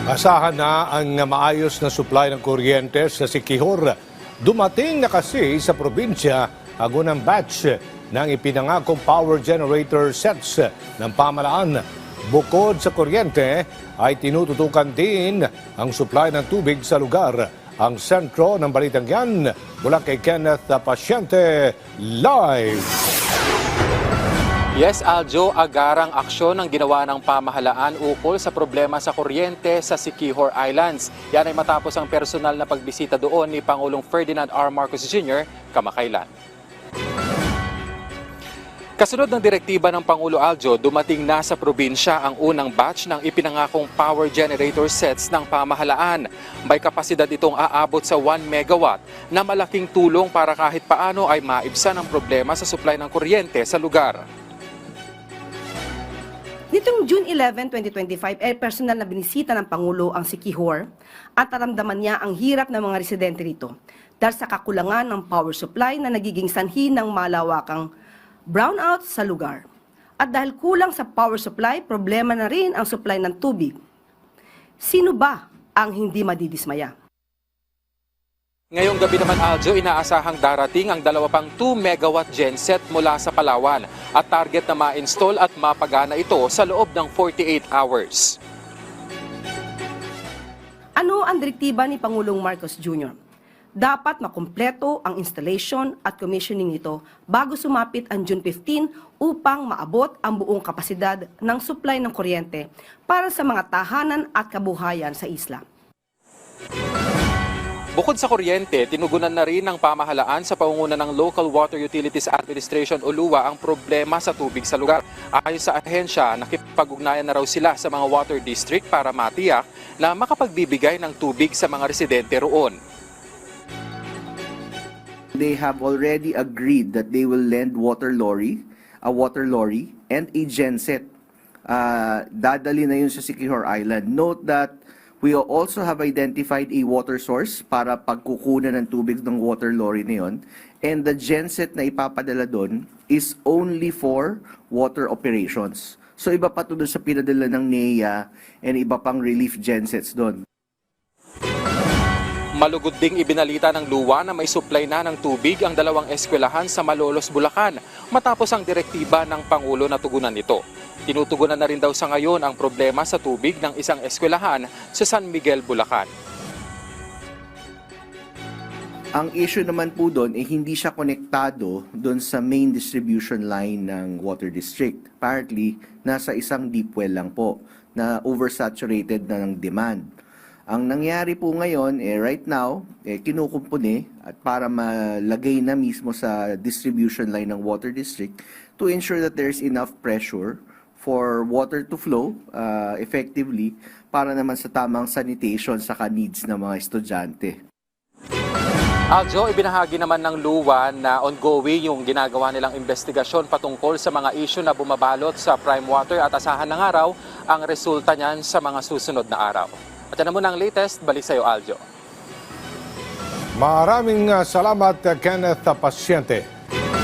Asahan na ang maayos na supply ng kuryente sa Siquijor. Dumating na kasi sa probinsya ang unang batch ng ipinangakong power generator sets ng pamahalaan. Bukod sa kuryente ay tinututukan din ang supply ng tubig sa lugar. Ang sentro ng balitang yan mula kay Kenneth Pasyente live. Yes, Aljo, agarang aksyon ang ginawa ng pamahalaan ukol sa problema sa kuryente sa Siquijor Islands. Yan ay matapos ang personal na pagbisita doon ni Pangulong Ferdinand R. Marcos Jr. kamakailan. Kasunod ng direktiba ng Pangulo Aljo, dumating na sa probinsya ang unang batch ng ipinangakong power generator sets ng pamahalaan. May kapasidad itong aabot sa 1 megawatt na malaking tulong para kahit paano ay maibsan ang problema sa supply ng kuryente sa lugar. Nitong June 11, 2025, personal na binisita ng Pangulo ang Siquijor at naramdaman niya ang hirap ng mga residente rito dahil sa kakulangan ng power supply na nagiging sanhi ng malawakang brownout sa lugar. At dahil kulang sa power supply, problema na rin ang supply ng tubig. Sino ba ang hindi madidismaya? Ngayong gabi naman, Aljo, inaasahang darating ang 2 pang 2 megawatt genset mula sa Palawan at target na ma-install at mapagana ito sa loob ng 48 hours. Ano ang direktiba ni Pangulong Marcos Jr.? Dapat makumpleto ang installation at commissioning nito bago sumapit ang June 15 upang maabot ang buong kapasidad ng supply ng kuryente para sa mga tahanan at kabuhayan sa isla. Bukod sa kuryente, tinugunan na rin ng pamahalaan sa pangunguna ng Local Water Utilities Administration o LUA ang problema sa tubig sa lugar. Ayon sa ahensya, nakipag-ugnayan na raw sila sa mga water district para matiyak na makapagbibigay ng tubig sa mga residente roon. They have already agreed that they will lend a water lorry and a genset. Dadali na yun sa Siquijor Island. Note that we also have identified a water source para pagkukunan ng tubig ng water lorry na yun. And the genset na ipapadala doon is only for water operations. So iba pa to doon sa pinadala ng NEA and iba pang relief gensets doon. Malugod ding ibinalita ng LUWA na may supply na ng tubig ang 2 eskwelahan sa Malolos, Bulacan matapos ang direktiba ng Pangulo na tugunan nito. Tinutugunan na rin daw sa ngayon ang problema sa tubig ng isang eskwelahan sa San Miguel, Bulacan. Ang issue naman po doon hindi siya konektado doon sa main distribution line ng water district. Apparently, nasa isang deep well lang po na oversaturated na ng demand. Ang nangyari po ngayon, right now, kinukumpuni at para malagay na mismo sa distribution line ng water district to ensure that there's enough pressure for water to flow effectively para naman sa tamang sanitation sa needs ng mga estudyante. Aljo, ibinahagi naman ng LUWA na ongoing yung ginagawa nilang investigasyon patungkol sa mga issue na bumabalot sa prime water at asahan ng araw ang resulta niyan sa mga susunod na araw. At yan muna ang latest, balik sa iyo, Aljo. Maraming salamat, Kenneth Pasyente.